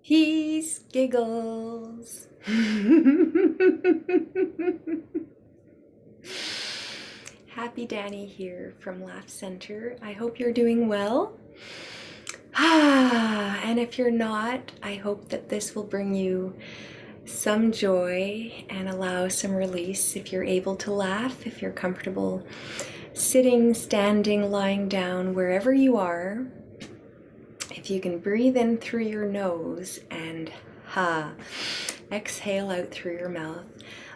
He's giggles. Happy Dani here from Laugh Center. I hope you're doing well. And if you're not, I hope that this will bring you some joy and allow some release if you're able to laugh, if you're comfortable sitting, standing, lying down, wherever you are. If you can breathe in through your nose and exhale out through your mouth.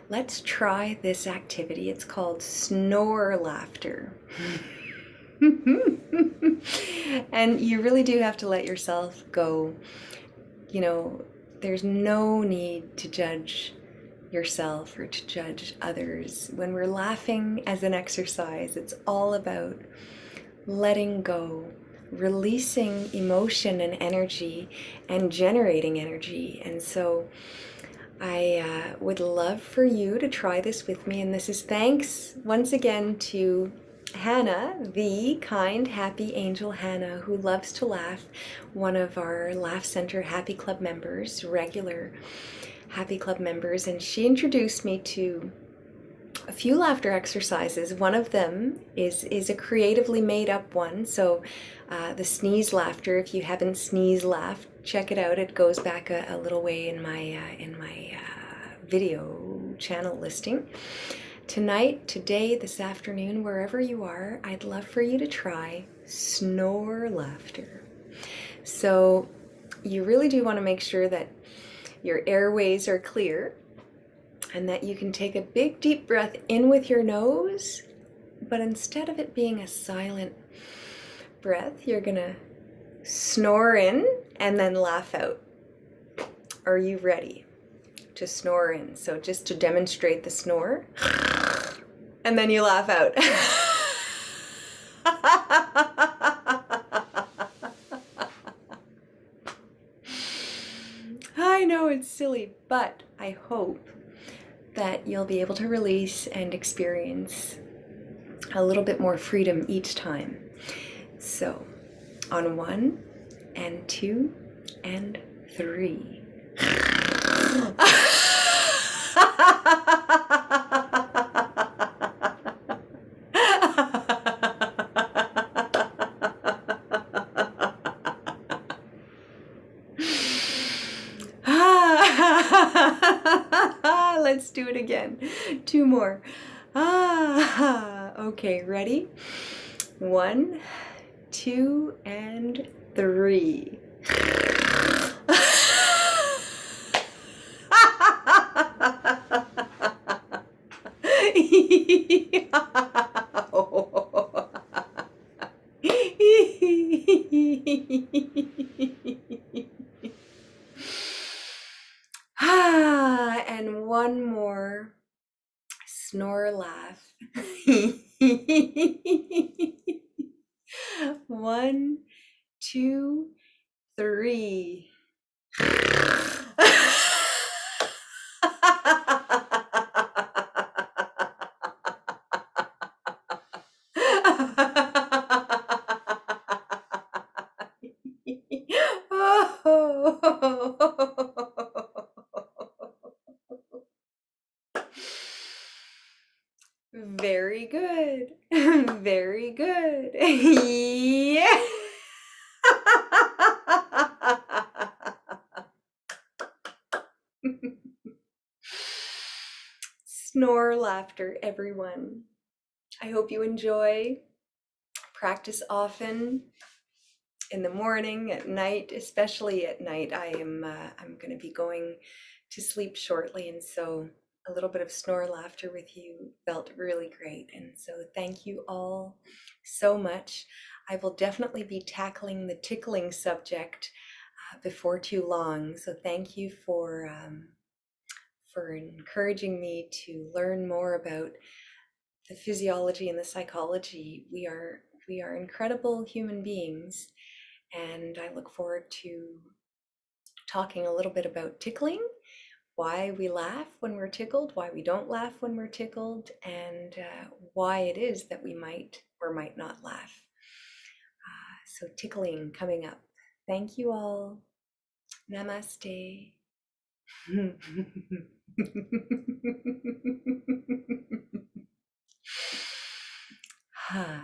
Let's try this activity. It's called snore laughter. And you really do have to let yourself go. You know, there's no need to judge yourself or to judge others. When we're laughing as an exercise, it's all about letting go, releasing emotion and energy and generating energy. And so I would love for you to try this with me. And this is thanks once again to Hannah, the kind, happy angel Hannah, who loves to laugh, one of our Laugh Center Happy Club members, regular Happy Club members. And she introduced me to a few laughter exercises. One of them is a creatively made up one. So the sneeze laughter, if you haven't sneeze laughed, check it out. It goes back a little way in my video channel listing. Tonight, today, this afternoon, wherever you are, I'd love for you to try snore laughter. So you really do want to make sure that your airways are clear and that you can take a big deep breath in with your nose, but instead of it being a silent breath, you're gonna snore in and then laugh out. Are you ready to snore in? So just to demonstrate the snore, and then you laugh out. I know it's silly, but I hope that you'll be able to release and experience a little bit more freedom each time. So on 1 and 2 and 3. Let's do it again. 2 more. Okay, ready? 1, 2, and 3. And one more snore laugh. 1, 2, 3. Very good. Very good. Yeah. Snore laughter, everyone. I hope you enjoy. Practice often in the morning, at night, especially at night. I'm going to be going to sleep shortly, and so a little bit of snore laughter with you felt really great. And so thank you all so much. I will definitely be tackling the tickling subject before too long. So thank you for encouraging me to learn more about the physiology and the psychology. We are incredible human beings, and I look forward to talking a little bit about tickling, why we laugh when we're tickled, why we don't laugh when we're tickled, and why it is that we might or might not laugh. So tickling coming up. Thank you all. Namaste. Hi.